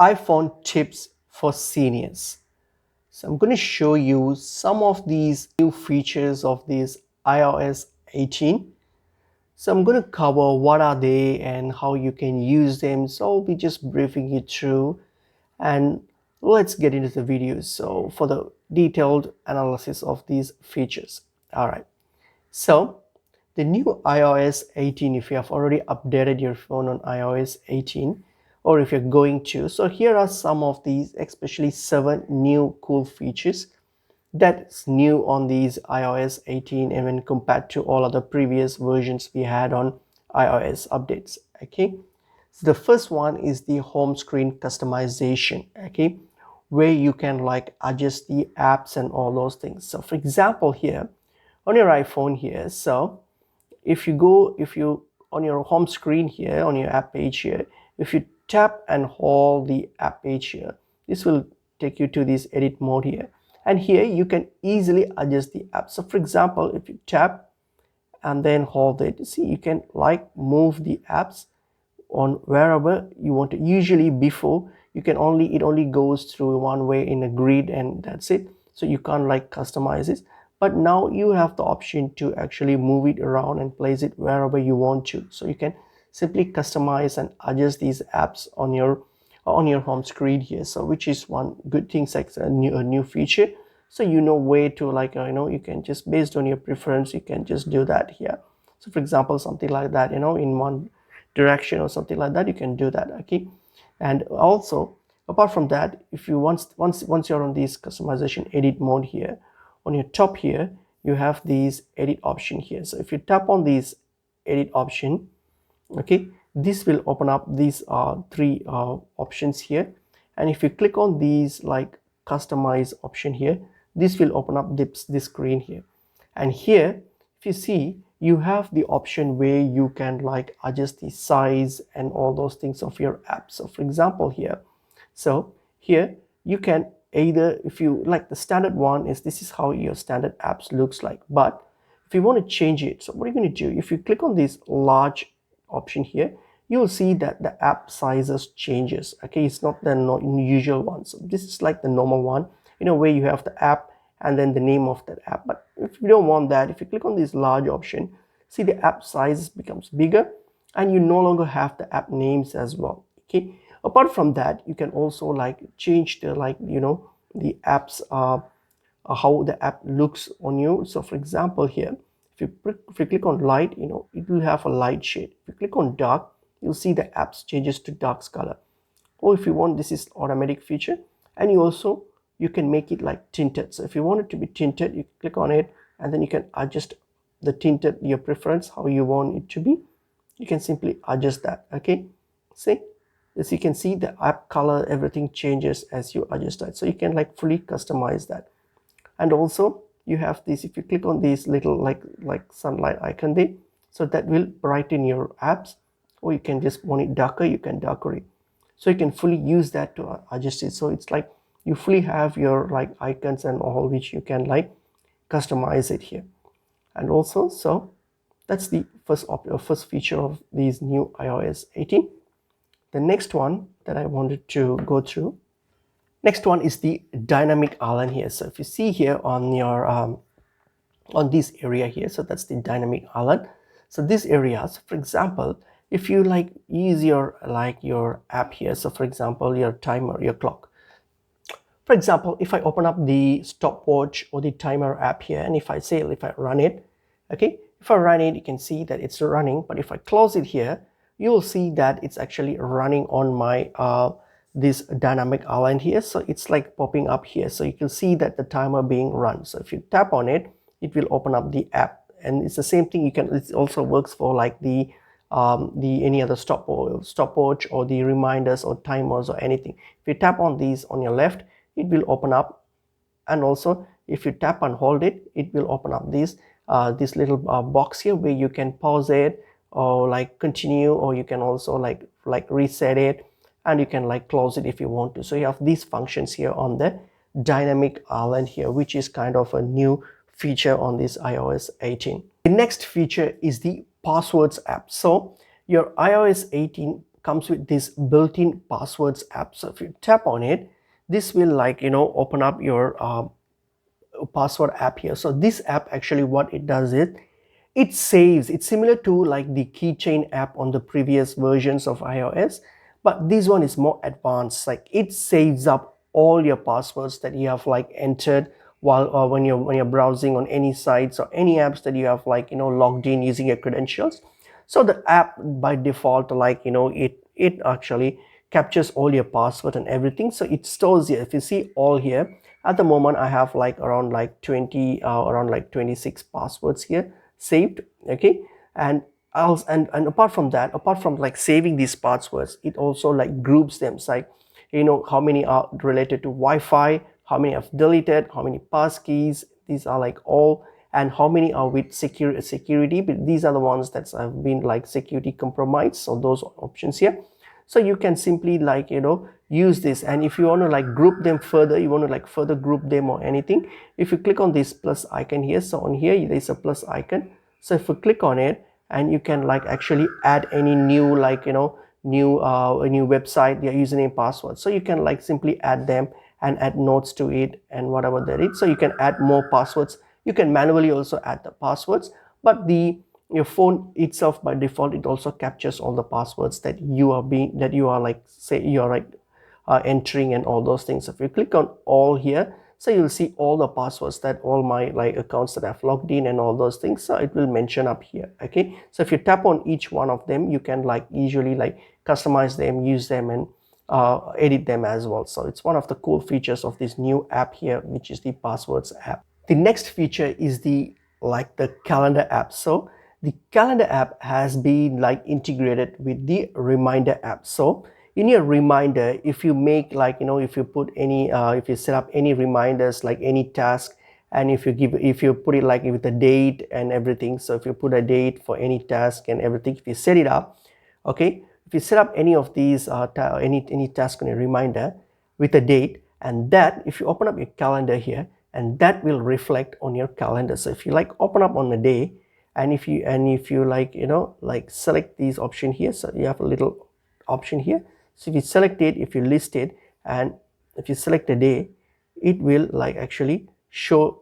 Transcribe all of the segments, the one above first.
iPhone tips for seniors. So I'm going to show you some of these new features of this iOS 18. So I'm going to cover what are they and how you can use them. So I'll be just briefing you through, and let's get into the video. So for the detailed analysis of these features. All right. So the new iOS 18, if you have already updated your phone on iOS 18, or if you're going to, so here are some of these, especially 7 new cool features that's new on these iOS 18 and when compared to all other previous versions we had on iOS updates. Okay, so the first one is the home screen customization. Okay, where you can like adjust the apps and all those things. So for example, here on your iPhone here, so if you on your home screen here on your app page here, if you tap and hold the app page here, this will take you to this edit mode here, and here you can easily adjust the app. So for example, if you tap and then hold it, see, you can like move the apps on wherever you want to. Usually before, you can only, it only goes through one way in a grid and that's it, so you can't like customize it. But now you have the option to actually move it around and place it wherever you want to, so you can simply customize and adjust these apps on your home screen here. So which is one good thing, like a new feature. So you know where to like you can just, based on your preference, you can just do that here. So for example, something like that, in one direction or something like that, you can do that. Okay, and also apart from that, if you once you're on this customization edit mode here, on your top here you have these edit option here. So if you tap on this edit option, okay, this will open up these three options here, and if you click on these like customize option here, this will open up this screen here. And here, if you see, you have the option where you can like adjust the size and all those things of your app. So for example here, so here you can either, if you like, the standard one is, this is how your standard apps looks like. But if you want to change it, so what are you going to do? If you click on this large option here, you'll see that the app sizes changes. Okay, it's not the usual one. So this is like the normal one, where you have the app and then the name of that app. But if you don't want that, if you click on this large option, see, the app size becomes bigger and you no longer have the app names as well. Okay, apart from that, you can also like change the the apps how the app looks on you. So for example here, if you click on light, it will have a light shade. If you click on dark, you'll see the apps changes to dark color. Or if you want, this is automatic feature, and you can make it like tinted. So if you want it to be tinted, you click on it and then you can adjust the tinted, your preference, how you want it to be. You can simply adjust that. Okay, see, as you can see, the app color, everything changes as you adjust that, so you can like fully customize that. And also you have this, if you click on this little like sunlight icon there, so that will brighten your apps. Or you can just want it darker, you can darker it, so you can fully use that to adjust it. So it's like you fully have your like icons and all, which you can like customize it here. And also, so that's the first feature of these new iOS 18. The next one that I wanted to go through, next one is the dynamic island here. So if you see here on your on this area here, so that's the dynamic island. So this area, so for example, if you like use your app here, so for example your timer, your clock, for example, if I open up the stopwatch or the timer app here, and if I run it, okay, if I run it, you can see that it's running. But if I close it here, you will see that it's actually running on my this dynamic island here. So it's like popping up here, so you can see that the timer being run. So if you tap on it, it will open up the app, and it's the same thing. It also works for like the any other stopwatch or the reminders or timers or anything. If you tap on these on your left, it will open up. And also if you tap and hold it, it will open up this little box here where you can pause it or like continue, or you can also like reset it, and you can like close it if you want to. So you have these functions here on the dynamic island here, which is kind of a new feature on this iOS 18. The next feature is the passwords app. So your iOS 18 comes with this built-in passwords app. So if you tap on it, this will like open up your password app here. So this app actually what it does is it saves. It's similar to like the keychain app on the previous versions of iOS, but this one is more advanced. Like it saves up all your passwords that you have like entered while when you're browsing on any sites or any apps that you have like logged in using your credentials. So the app by default like it actually captures all your password and everything. So it stores here. If you see all here, at the moment I have like around like 20 around like 26 passwords here saved. Okay, and else and apart from that, apart from like saving these passwords, it also like groups them. It's like how many are related to Wi-Fi, how many I've deleted, how many passkeys, these are like all, and how many are with security, but these are the ones that have been like security compromised. So those options here. So you can simply like use this, and if you want to like group them further, you want to like further group them or anything, if you click on this plus icon here, so on here there's a plus icon. So if you click on it, and you can like actually add any new like a new website, their username, password, so you can like simply add them and add notes to it and whatever that is. So you can add more passwords. You can manually also add the passwords, but your phone itself by default, it also captures all the passwords that you are like say you are like entering and all those things. If you click on all here, so you'll see all the passwords that all my like accounts that I've logged in and all those things. So it will mention up here. Okay, so if you tap on each one of them, you can like usually like customize them, use them, and edit them as well. So it's one of the cool features of this new app here, which is the passwords app. The next feature is the calendar app. So the calendar app has been like integrated with the reminder app. So in your reminder, if you make like if you put any if you set up any reminders like any task, and if you put it like with a date and everything, so if you put a date for any task and everything, if you set it up, okay, if you set up any of these any task on a reminder with a date, and that if you open up your calendar here, and that will reflect on your calendar. So if you like open up on a day, and if you like like select these option here, so you have a little option here. So if you select it, if you list it, and if you select a day, it will like actually show,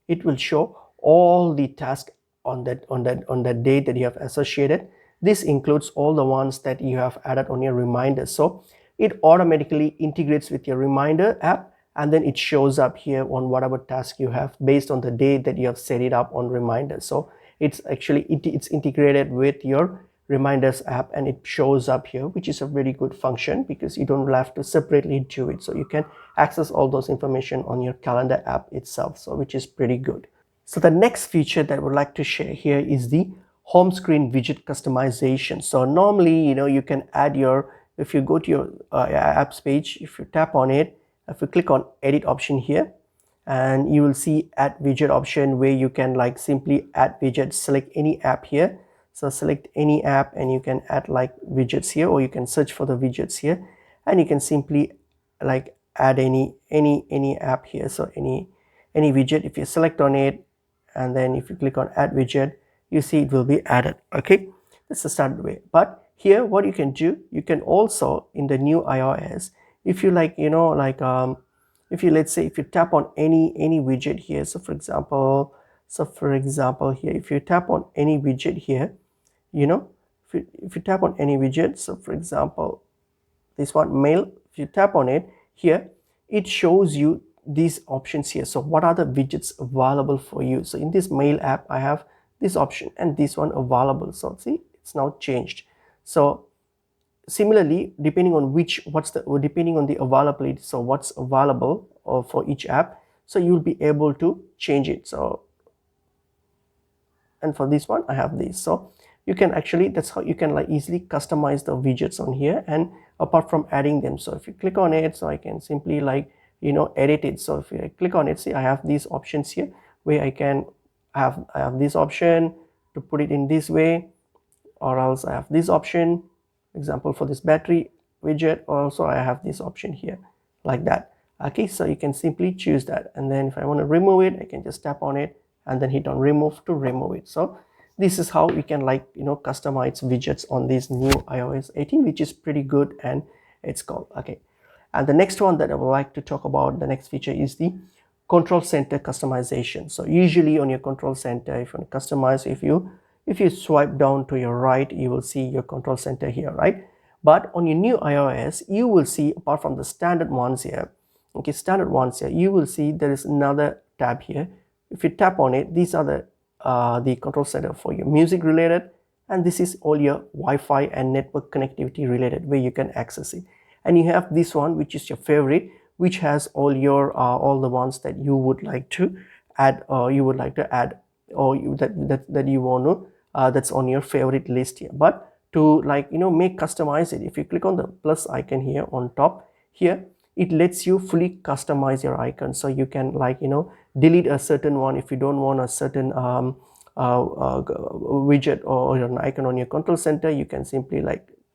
it will show all the tasks on that day that you have associated. This includes all the ones that you have added on your reminder. So it automatically integrates with your reminder app, and then it shows up here on whatever task you have based on the day that you have set it up on reminder. So it's actually it's integrated with your reminders app, and it shows up here, which is a very good function because you don't have to separately do it. So you can access all those information on your calendar app itself, so which is pretty good. So the next feature that I would like to share here is the home screen widget customization. So normally you can add your, if you go to your apps page, if you tap on it, if you click on edit option here, and you will see add widget option, where you can like simply add widgets. Select any app here, so select any app and you can add like widgets here, or you can search for the widgets here, and you can simply like add any app here. So any widget, if you select on it, and then if you click on add widget, you see it will be added. Okay, that's the standard way. But here what you can do, you can also in the new iOS, if you like if you, let's say, if you tap on any widget here, so for example here, if you tap on any widget here, if you tap on any widget, so for example this one, mail, if you tap on it here, it shows you these options here. So what are the widgets available for you? So in this mail app, I have this option and this one available. So see, it's now changed. So similarly, depending on depending on the availability, so what's available for each app, so you'll be able to change it. So, and for this one I have this. So you can actually, that's how you can like easily customize the widgets on here, and apart from adding them. So if you click on it, so I can simply like edit it. So if I click on it, see I have these options here where I have this option to put it in this way, or else I have this option, example for this battery widget. Also I have this option here like that. Okay, so you can simply choose that, and then if I want to remove it, I can just tap on it and then hit on remove to remove it. So this is how you can customize widgets on this new iOS 18, which is pretty good, and it's called okay. And the next one that I would like to talk about, the next feature, is the control center customization. So usually on your control center, if you want to customize, if you swipe down to your right, you will see your control center here, right? But on your new iOS, you will see, apart from the standard ones here, okay, standard ones here, you will see there is another tab here. If you tap on it, these are the control center for your music related, and this is all your Wi-Fi and network connectivity related, where you can access it. And you have this one, which is your favorite, which has all your all the ones that you would like to add, or you would like to add, or that you want to that's on your favorite list here. But to make customize it, if you click on the plus icon here on top here, it lets you fully customize your icon. So you can delete a certain one if you don't want a certain widget or an icon on your control center. You can simply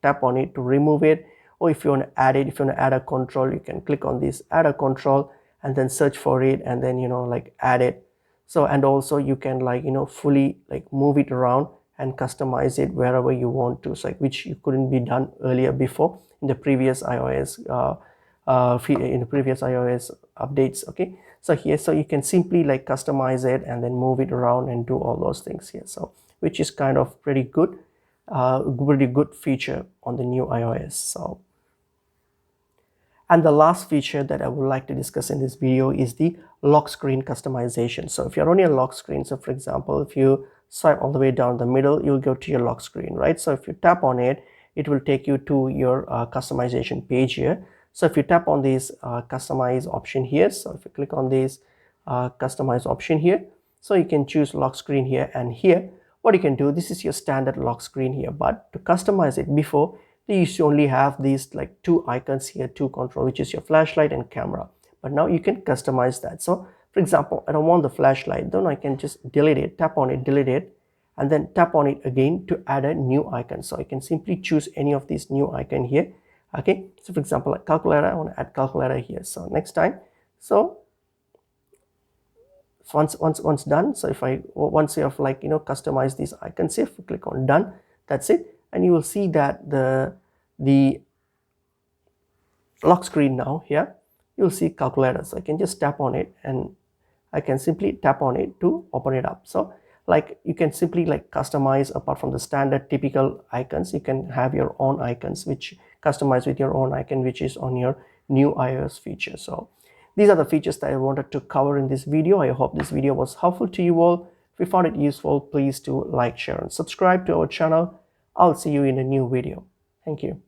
tap on it to remove it. Or if you want to add it, if you want to add a control, you can click on this add a control and then search for it, and then add it. So, and also you can fully move it around and customize it wherever you want to, so which you couldn't be done earlier before in the previous iOS in the previous iOS updates. Okay, so here, so you can simply customize it and then move it around and do all those things here, so which is kind of pretty good feature on the new iOS. So, and the last feature that I would like to discuss in this video is the lock screen customization. So if you're on your lock screen, so for example, if you swipe all the way down the middle, you'll go to your lock screen, right? So if you tap on it, it will take you to your customization page here. So if you tap on this customize option here, so if you click on this customize option here, so you can choose lock screen here, and here what you can do, this is your standard lock screen here, but to customize it, before they used to only have these two icons here, two control, which is your flashlight and camera. But now you can customize that. So for example, I don't want the flashlight, then I can just delete it, tap on it, delete it, and then tap on it again to add a new icon. So I can simply choose any of these new icon here. Okay, so for example, like calculator, I want to add calculator here. So next time, so once done, so if I once you have customize these icons, if you click on done, that's it. And you will see that the lock screen now here, you'll see calculator. So I can just tap on it, and I can simply tap on it to open it up. So you can simply customize, apart from the standard typical icons, you can have your own icons which customize with your own icon, which is on your new iOS feature. So these are the features that I wanted to cover in this video. I hope this video was helpful to you all. If you found it useful, please do like, share, and subscribe to our channel. I'll see you in a new video. Thank you.